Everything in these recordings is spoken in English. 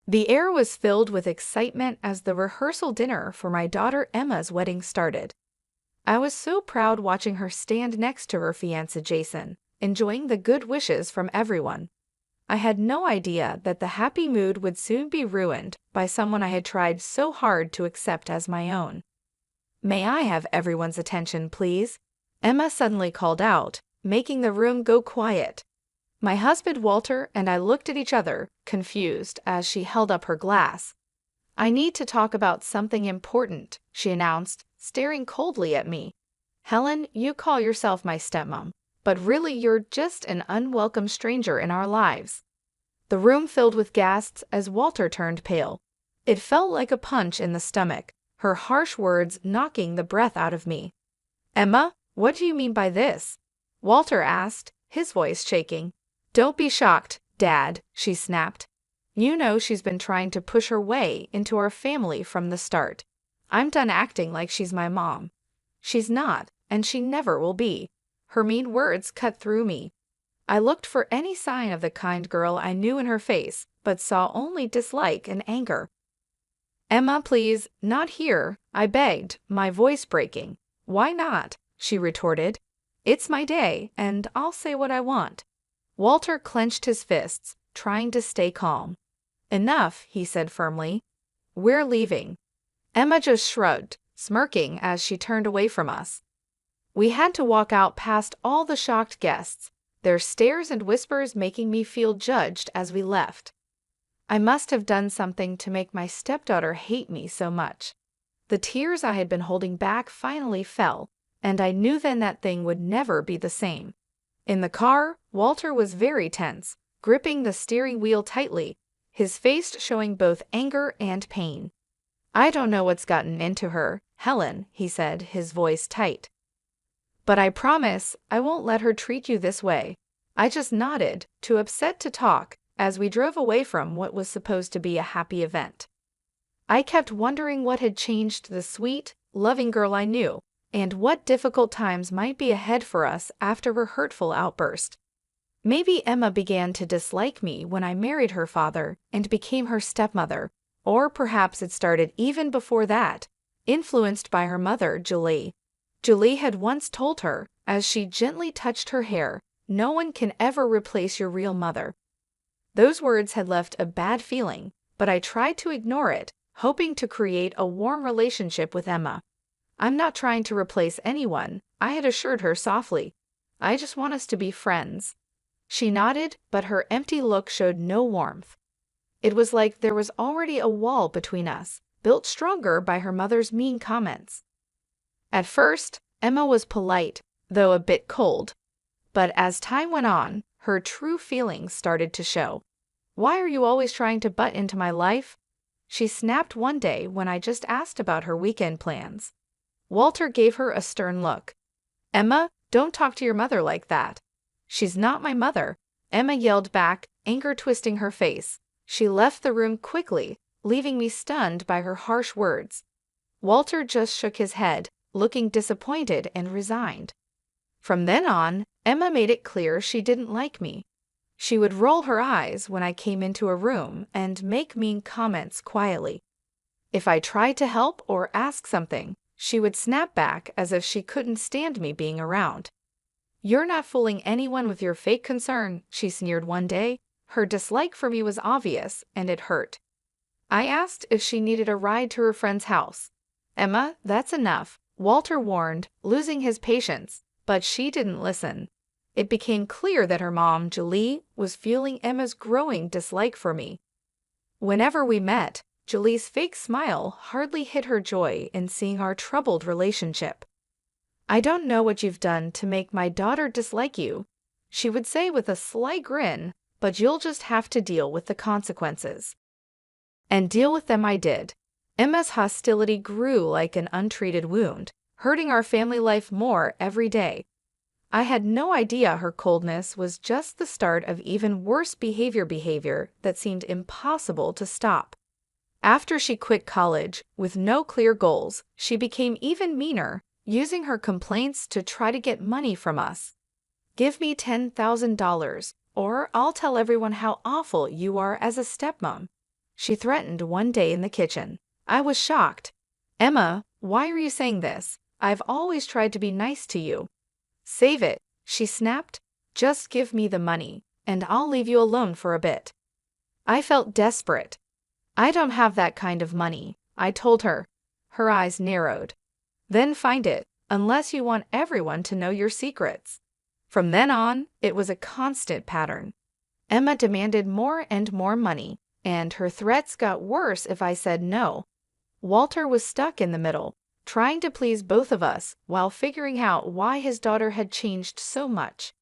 The air was filled with excitement as the rehearsal dinner for my daughter Emma's wedding started. I was so proud watching her stand next to her fiancé Jason, enjoying the good wishes from everyone. I had no idea that the happy mood would soon be ruined by someone I had tried so hard to accept as my own. "May I have everyone's attention, please?" Emma suddenly called out, making the room go quiet. My husband Walter and I looked at each other, confused, as she held up her glass. "I need to talk about something important," she announced, staring coldly at me. "Helen, you call yourself my stepmom, but really you're just an unwelcome stranger in our lives." The room filled with gasps as Walter turned pale. It felt like a punch in the stomach, her harsh words knocking the breath out of me. "Emma, what do you mean by this?" Walter asked, his voice shaking. "Don't be shocked, Dad," she snapped. "You know she's been trying to push her way into our family from the start. I'm done acting like she's my mom. She's not, and she never will be." Her mean words cut through me. I looked for any sign of the kind girl I knew in her face, but saw only dislike and anger. "Emma, please, not here," I begged, my voice breaking. "Why not?" she retorted. "It's my day, and I'll say what I want." Walter clenched his fists, trying to stay calm. "Enough," he said firmly. "We're leaving." Emma just shrugged, smirking as she turned away from us. We had to walk out past all the shocked guests, their stares and whispers making me feel judged as we left. I must have done something to make my stepdaughter hate me so much. The tears I had been holding back finally fell, and I knew then that thing would never be the same. In the car, Walter was very tense, gripping the steering wheel tightly, his face showing both anger and pain. "I don't know what's gotten into her, Helen," he said, his voice tight. "But I promise I won't let her treat you this way." I just nodded, too upset to talk, as we drove away from what was supposed to be a happy event. I kept wondering what had changed the sweet, loving girl I knew, and what difficult times might be ahead for us after her hurtful outburst. Maybe Emma began to dislike me when I married her father and became her stepmother, or perhaps it started even before that, influenced by her mother, Julie. Julie had once told her, as she gently touched her hair, "No one can ever replace your real mother." Those words had left a bad feeling, but I tried to ignore it, hoping to create a warm relationship with Emma. "I'm not trying to replace anyone," I had assured her softly. "I just want us to be friends." She nodded, but her empty look showed no warmth. It was like there was already a wall between us, built stronger by her mother's mean comments. At first, Emma was polite, though a bit cold. But as time went on, her true feelings started to show. "Why are you always trying to butt into my life?" she snapped one day when I just asked about her weekend plans. Walter gave her a stern look. "Emma, don't talk to your mother like that." "She's not my mother," Emma yelled back, anger twisting her face. She left the room quickly, leaving me stunned by her harsh words. Walter just shook his head, looking disappointed and resigned. From then on, Emma made it clear she didn't like me. She would roll her eyes when I came into a room and make mean comments quietly. If I tried to help or ask something, she would snap back as if she couldn't stand me being around. "You're not fooling anyone with your fake concern," she sneered one day. Her dislike for me was obvious, and it hurt. I asked if she needed a ride to her friend's house. "Emma, that's enough," Walter warned, losing his patience, but she didn't listen. It became clear that her mom, Julie, was feeling Emma's growing dislike for me. Whenever we met, Julie's fake smile hardly hid her joy in seeing our troubled relationship. "I don't know what you've done to make my daughter dislike you," she would say with a sly grin, "but you'll just have to deal with the consequences." And deal with them I did. Emma's hostility grew like an untreated wound, hurting our family life more every day. I had no idea her coldness was just the start of even worse behavior that seemed impossible to stop. After she quit college, with no clear goals, she became even meaner, using her complaints to try to get money from us. "Give me $10,000, or I'll tell everyone how awful you are as a stepmom," she threatened one day in the kitchen. I was shocked. Emma, why are you saying this? I've always tried to be nice to you. Save it, she snapped. Just give me the money, and I'll leave you alone for a bit. I felt desperate. I don't have that kind of money, I told her. Her eyes narrowed. Then find it, unless you want everyone to know your secrets. From then on, it was a constant pattern. Emma demanded more and more money, and her threats got worse if I said no. Walter was stuck in the middle, trying to please both of us while figuring out why his daughter had changed so much.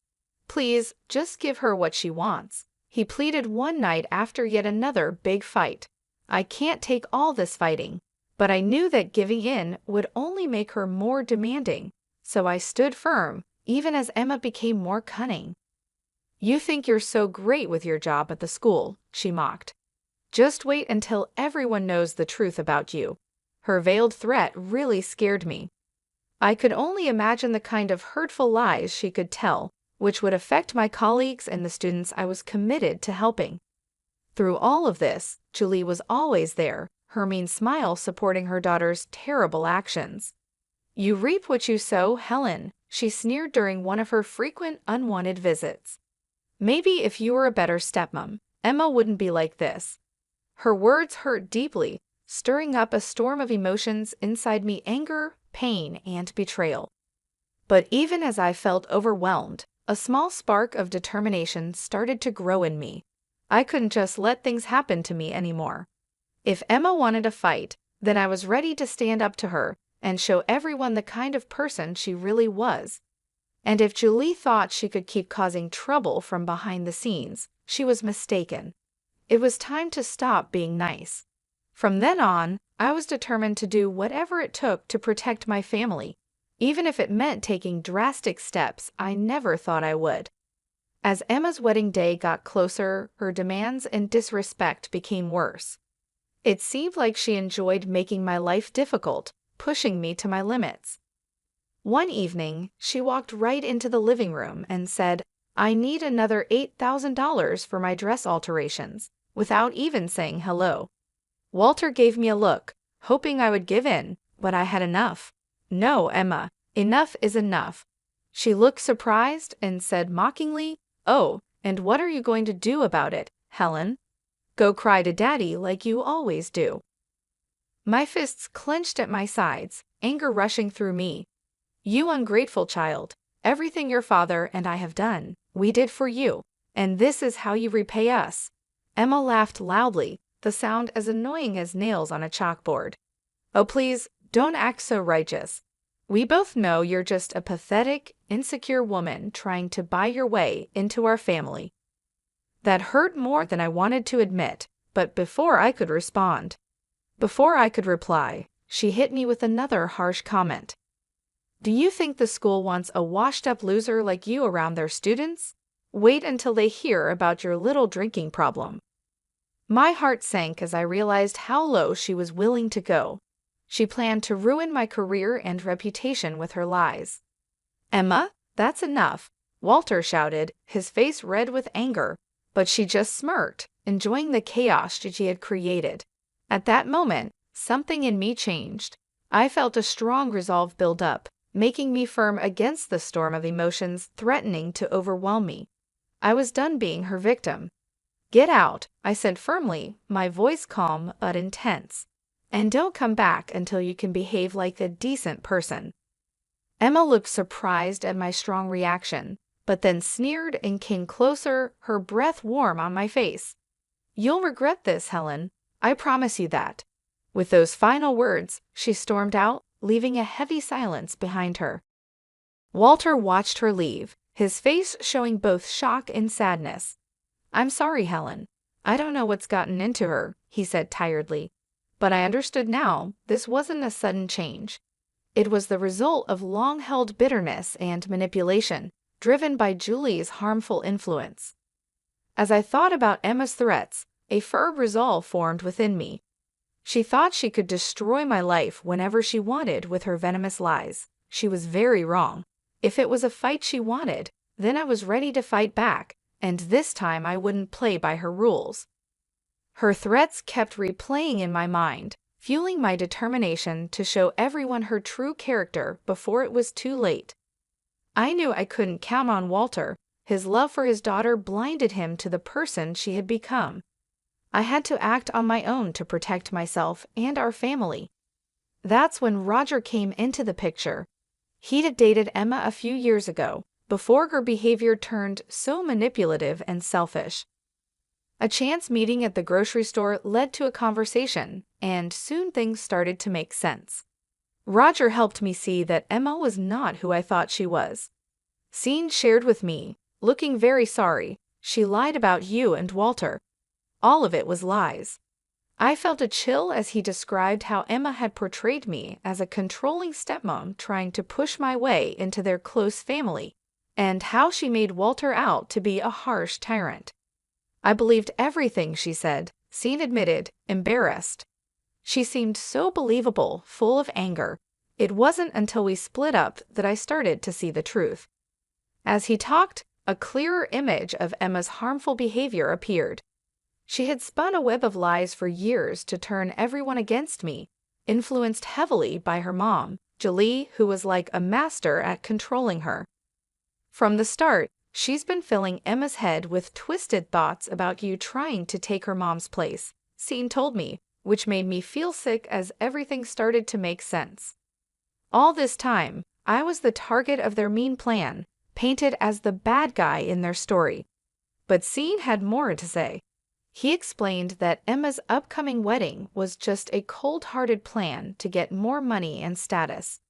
Please, just give her what she wants, he pleaded one night after yet another big fight. I can't take all this fighting, but I knew that giving in would only make her more demanding, so I stood firm, even as Emma became more cunning. You think you're so great with your job at the school, she mocked. Just wait until everyone knows the truth about you. Her veiled threat really scared me. I could only imagine the kind of hurtful lies she could tell, which would affect my colleagues and the students I was committed to helping. Through all of this, Julie was always there, her mean smile supporting her daughter's terrible actions. You reap what you sow, Helen, she sneered during one of her frequent unwanted visits. Maybe if you were a better stepmom, Emma wouldn't be like this. Her words hurt deeply, stirring up a storm of emotions inside me: anger, pain, and betrayal. But even as I felt overwhelmed, a small spark of determination started to grow in me. I couldn't just let things happen to me anymore. If Emma wanted a fight, then I was ready to stand up to her and show everyone the kind of person she really was. And if Julie thought she could keep causing trouble from behind the scenes, she was mistaken. It was time to stop being nice. From then on, I was determined to do whatever it took to protect my family, even if it meant taking drastic steps I never thought I would. As Emma's wedding day got closer, her demands and disrespect became worse. It seemed like she enjoyed making my life difficult, pushing me to my limits. One evening, she walked right into the living room and said, I need another $8,000 for my dress alterations, without even saying hello. Walter gave me a look, hoping I would give in, but I had enough. No, Emma, enough is enough. She looked surprised and said mockingly, Oh, and what are you going to do about it, Helen? Go cry to Daddy like you always do. My fists clenched at my sides, anger rushing through me. You ungrateful child, everything your father and I have done, we did for you, and this is how you repay us. Emma laughed loudly, the sound as annoying as nails on a chalkboard. Oh please, don't act so righteous. We both know you're just a pathetic, insecure woman trying to buy your way into our family. That hurt more than I wanted to admit, but before I could reply, she hit me with another harsh comment. Do you think the school wants a washed-up loser like you around their students? Wait until they hear about your little drinking problem. My heart sank as I realized how low she was willing to go. She planned to ruin my career and reputation with her lies. Emma, that's enough, Walter shouted, his face red with anger, but she just smirked, enjoying the chaos she had created. At that moment, something in me changed. I felt a strong resolve build up, making me firm against the storm of emotions threatening to overwhelm me. I was done being her victim. Get out, I said firmly, my voice calm but intense. And don't come back until you can behave like a decent person. Emma looked surprised at my strong reaction, but then sneered and came closer, her breath warm on my face. You'll regret this, Helen. I promise you that. With those final words, she stormed out, leaving a heavy silence behind her. Walter watched her leave, his face showing both shock and sadness. I'm sorry, Helen. I don't know what's gotten into her, he said tiredly. But I understood now, this wasn't a sudden change. It was the result of long-held bitterness and manipulation, driven by Julie's harmful influence. As I thought about Emma's threats, a firm resolve formed within me. She thought she could destroy my life whenever she wanted with her venomous lies. She was very wrong. If it was a fight she wanted, then I was ready to fight back, and this time I wouldn't play by her rules. Her threats kept replaying in my mind, fueling my determination to show everyone her true character before it was too late. I knew I couldn't count on Walter. His love for his daughter blinded him to the person she had become. I had to act on my own to protect myself and our family. That's when Roger came into the picture. He'd dated Emma a few years ago, before her behavior turned so manipulative and selfish. A chance meeting at the grocery store led to a conversation, and soon things started to make sense. Roger helped me see that Emma was not who I thought she was. Sean shared with me, looking very sorry, "She lied about you and Walter. All of it was lies." I felt a chill as he described how Emma had portrayed me as a controlling stepmom trying to push my way into their close family, and how she made Walter out to be a harsh tyrant. I believed everything she said, Sean admitted, embarrassed. She seemed so believable, full of anger. It wasn't until we split up that I started to see the truth. As he talked, a clearer image of Emma's harmful behavior appeared. She had spun a web of lies for years to turn everyone against me, influenced heavily by her mom, Julie, who was like a master at controlling her. From the start, she's been filling Emma's head with twisted thoughts about you trying to take her mom's place, Sean told me, which made me feel sick as everything started to make sense. All this time, I was the target of their mean plan, painted as the bad guy in their story. But Sean had more to say. He explained that Emma's upcoming wedding was just a cold-hearted plan to get more money and status.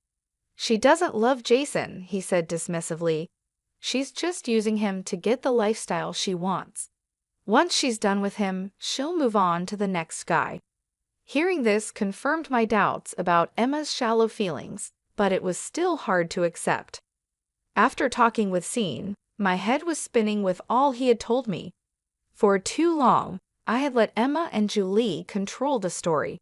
"She doesn't love Jason," he said dismissively. "She's just using him to get the lifestyle she wants. Once she's done with him, she'll move on to the next guy." Hearing this confirmed my doubts about Emma's shallow feelings, but it was still hard to accept. After talking with Sean, my head was spinning with all he had told me. For too long, I had let Emma and Julie control the story.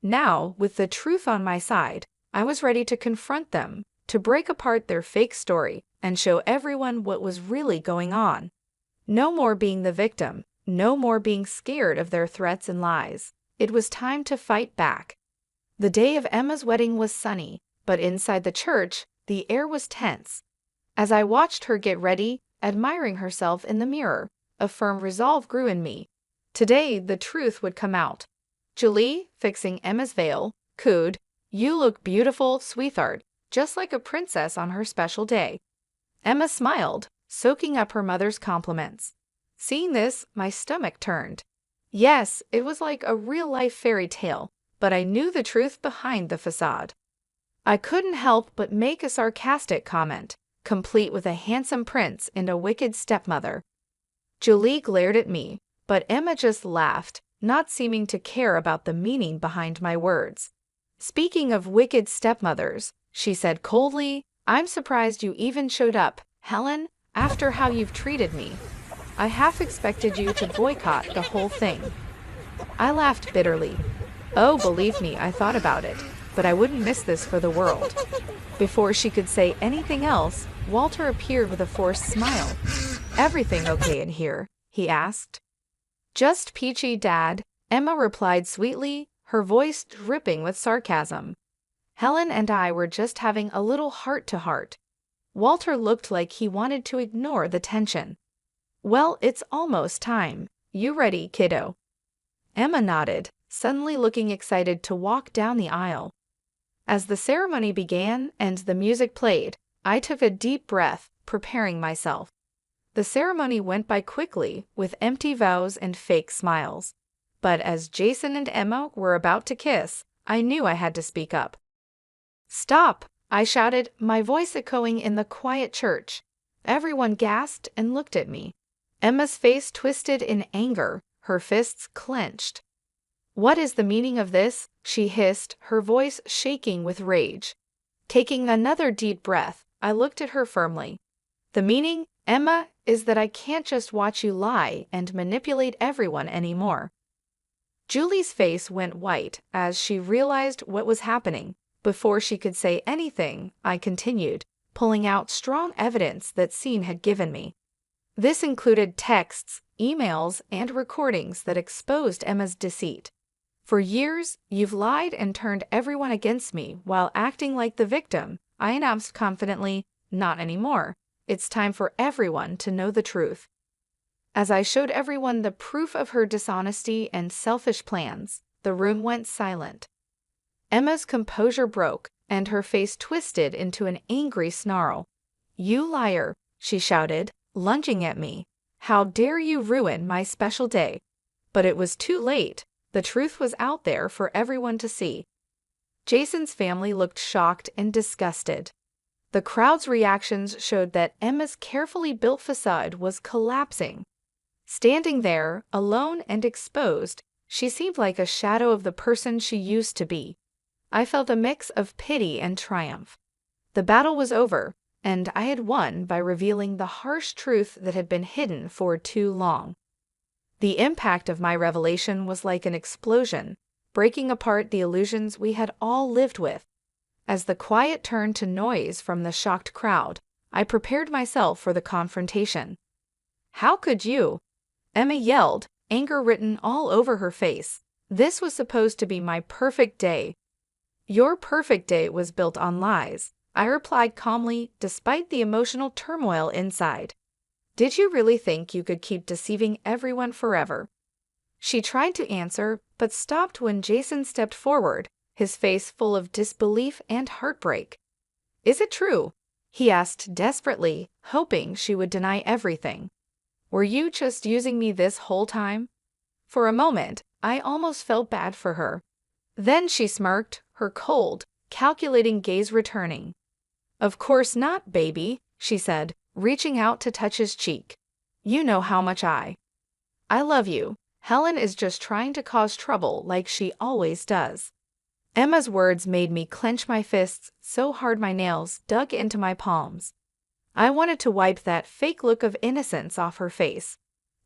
Now, with the truth on my side, I was ready to confront them, to break apart their fake story, and show everyone what was really going on. No more being the victim, no more being scared of their threats and lies. It was time to fight back. The day of Emma's wedding was sunny, but inside the church, the air was tense. As I watched her get ready, admiring herself in the mirror, a firm resolve grew in me. Today, the truth would come out. Julie, fixing Emma's veil, cooed, "You look beautiful, sweetheart, just like a princess on her special day." Emma smiled, soaking up her mother's compliments. Seeing this, my stomach turned. Yes, it was like a real-life fairy tale, but I knew the truth behind the facade. I couldn't help but make a sarcastic comment, complete with a handsome prince and a wicked stepmother. Julie glared at me, but Emma just laughed, not seeming to care about the meaning behind my words. "Speaking of wicked stepmothers," she said coldly, "I'm surprised you even showed up, Helen, after how you've treated me. I half expected you to boycott the whole thing." I laughed bitterly. "Oh, believe me, I thought about it, but I wouldn't miss this for the world." Before she could say anything else, Walter appeared with a forced smile. "Everything okay in here?" he asked. "Just peachy, Dad," Emma replied sweetly, her voice dripping with sarcasm. Helen and I were just having a little heart-to-heart. Walter looked like he wanted to ignore the tension. "Well, it's almost time. You ready, kiddo?" Emma nodded, suddenly looking excited to walk down the aisle. As the ceremony began and the music played, I took a deep breath, preparing myself. The ceremony went by quickly, with empty vows and fake smiles. But as Jason and Emma were about to kiss, I knew I had to speak up. "Stop!" I shouted, my voice echoing in the quiet church. Everyone gasped and looked at me. Emma's face twisted in anger, her fists clenched. "What is the meaning of this?" she hissed, her voice shaking with rage. Taking another deep breath, I looked at her firmly. "The meaning, Emma, is that I can't just watch you lie and manipulate everyone anymore." Julie's face went white as she realized what was happening. Before she could say anything, I continued, pulling out strong evidence that Sean had given me. This included texts, emails, and recordings that exposed Emma's deceit. For years, you've lied and turned everyone against me while acting like the victim, I announced confidently. Not anymore. It's time for everyone to know the truth. As I showed everyone the proof of her dishonesty and selfish plans, the room went silent. Emma's composure broke, and her face twisted into an angry snarl. "You liar," she shouted, lunging at me. "How dare you ruin my special day?" But it was too late. The truth was out there for everyone to see. Jason's family looked shocked and disgusted. The crowd's reactions showed that Emma's carefully built facade was collapsing. Standing there, alone and exposed, she seemed like a shadow of the person she used to be. I felt a mix of pity and triumph. The battle was over, and I had won by revealing the harsh truth that had been hidden for too long. The impact of my revelation was like an explosion, breaking apart the illusions we had all lived with. As the quiet turned to noise from the shocked crowd, I prepared myself for the confrontation. "How could you?" Emma yelled, anger written all over her face. "This was supposed to be my perfect day." "Your perfect day was built on lies," I replied calmly, despite the emotional turmoil inside. "Did you really think you could keep deceiving everyone forever?" She tried to answer, but stopped when Jason stepped forward, his face full of disbelief and heartbreak. "Is it true?" he asked desperately, hoping she would deny everything. "Were you just using me this whole time?" For a moment, I almost felt bad for her. Then she smirked, her cold, calculating gaze returning. "Of course not, baby," she said, reaching out to touch his cheek. "You know how much I love you. Helen is just trying to cause trouble like she always does." Emma's words made me clench my fists so hard my nails dug into my palms. I wanted to wipe that fake look of innocence off her face.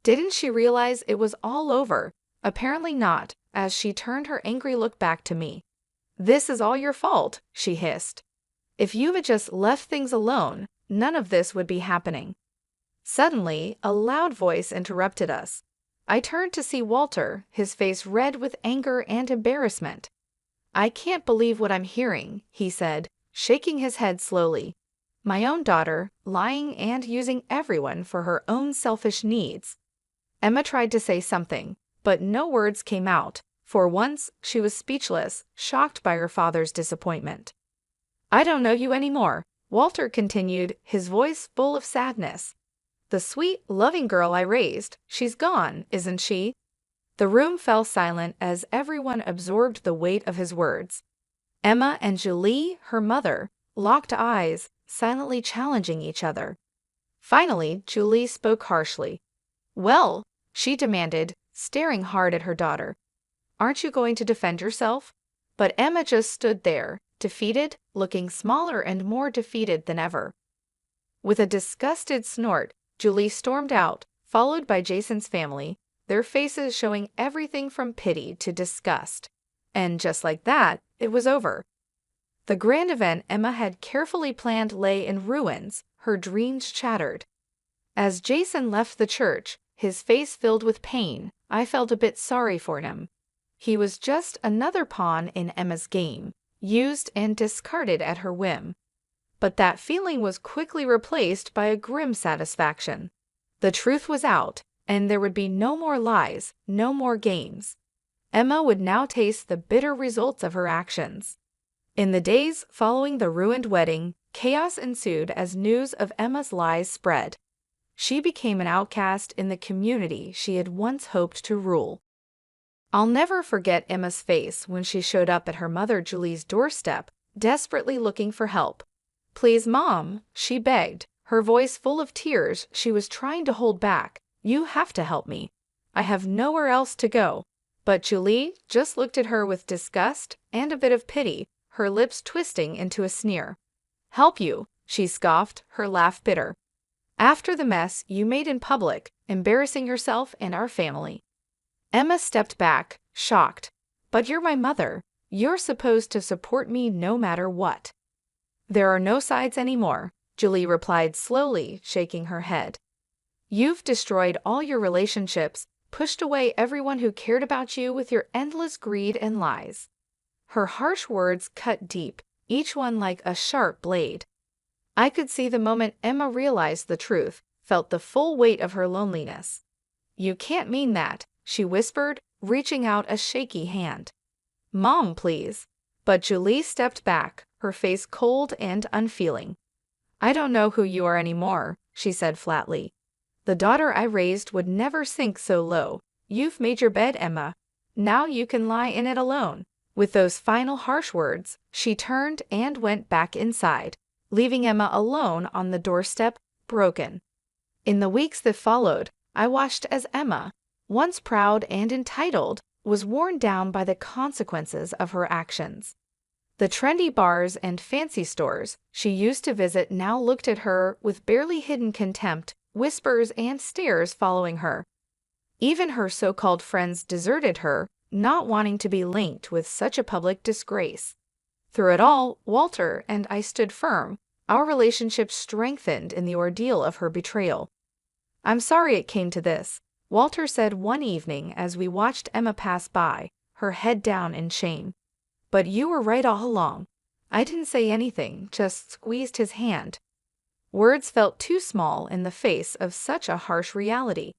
Didn't she realize it was all over? Apparently not, as she turned her angry look back to me. "This is all your fault," she hissed. "If you had just left things alone, none of this would be happening." Suddenly, a loud voice interrupted us. I turned to see Walter, his face red with anger and embarrassment. "I can't believe what I'm hearing," he said, shaking his head slowly. "My own daughter, lying and using everyone for her own selfish needs." Emma tried to say something, but no words came out. For once, she was speechless, shocked by her father's disappointment. "I don't know you anymore," Walter continued, his voice full of sadness. "The sweet, loving girl I raised, she's gone, isn't she?" The room fell silent as everyone absorbed the weight of his words. Emma and Julie, her mother, locked eyes, silently challenging each other. Finally, Julie spoke harshly. "Well," she demanded, staring hard at her daughter, "aren't you going to defend yourself?" But Emma just stood there, defeated, looking smaller and more defeated than ever. With a disgusted snort, Julie stormed out, followed by Jason's family, their faces showing everything from pity to disgust. And just like that, it was over. The grand event Emma had carefully planned lay in ruins, her dreams shattered. As Jason left the church, his face filled with pain, I felt a bit sorry for him. He was just another pawn in Emma's game, used and discarded at her whim. But that feeling was quickly replaced by a grim satisfaction. The truth was out, and there would be no more lies, no more games. Emma would now taste the bitter results of her actions. In the days following the ruined wedding, chaos ensued as news of Emma's lies spread. She became an outcast in the community she had once hoped to rule. I'll never forget Emma's face when she showed up at her mother Julie's doorstep, desperately looking for help. "Please, Mom," she begged, her voice full of tears she was trying to hold back. "You have to help me. I have nowhere else to go." But Julie just looked at her with disgust and a bit of pity, her lips twisting into a sneer. "Help you?" she scoffed, her laugh bitter. "After the mess you made in public, embarrassing yourself and our family." Emma stepped back, shocked. "But you're my mother. You're supposed to support me no matter what." "There are no sides anymore," Julie replied slowly, shaking her head. You've destroyed all your relationships, pushed away everyone who cared about you with your endless greed and lies." Her harsh words cut deep, each one like a sharp blade. I could see the moment Emma realized the truth, felt the full weight of her loneliness. "You can't mean that," she whispered, reaching out a shaky hand. "Mom, please." But Julie stepped back, her face cold and unfeeling. "I don't know who you are anymore," she said flatly. "The daughter I raised would never sink so low. You've made your bed, Emma. Now you can lie in it alone." With those final harsh words, she turned and went back inside, leaving Emma alone on the doorstep, broken. In the weeks that followed, I watched as Emma, once proud and entitled, was worn down by the consequences of her actions. The trendy bars and fancy stores she used to visit now looked at her with barely hidden contempt, whispers and stares following her. Even her so-called friends deserted her, not wanting to be linked with such a public disgrace. Through it all, Walter and I stood firm, our relationship strengthened in the ordeal of her betrayal. "I'm sorry it came to this," Walter said one evening as we watched Emma pass by, her head down in shame. "But you were right all along." I didn't say anything, just squeezed his hand. Words felt too small in the face of such a harsh reality.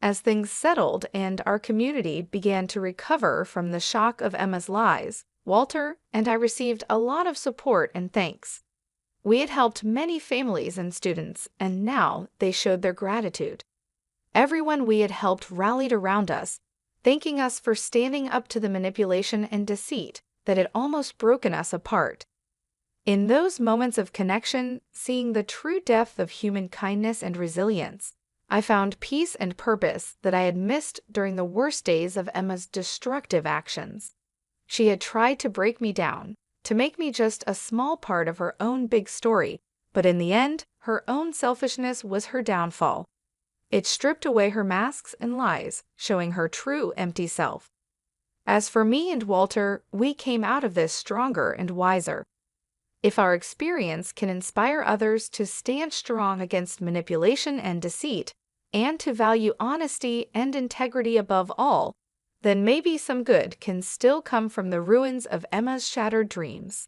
As things settled and our community began to recover from the shock of Emma's lies, Walter and I received a lot of support and thanks. We had helped many families and students, and now they showed their gratitude. Everyone we had helped rallied around us, thanking us for standing up to the manipulation and deceit that had almost broken us apart. In those moments of connection, seeing the true depth of human kindness and resilience, I found peace and purpose that I had missed during the worst days of Emma's destructive actions. She had tried to break me down, to make me just a small part of her own big story, but in the end, her own selfishness was her downfall. It stripped away her masks and lies, showing her true empty self. As for me and Walter, we came out of this stronger and wiser. If our experience can inspire others to stand strong against manipulation and deceit, and to value honesty and integrity above all, then maybe some good can still come from the ruins of Emma's shattered dreams.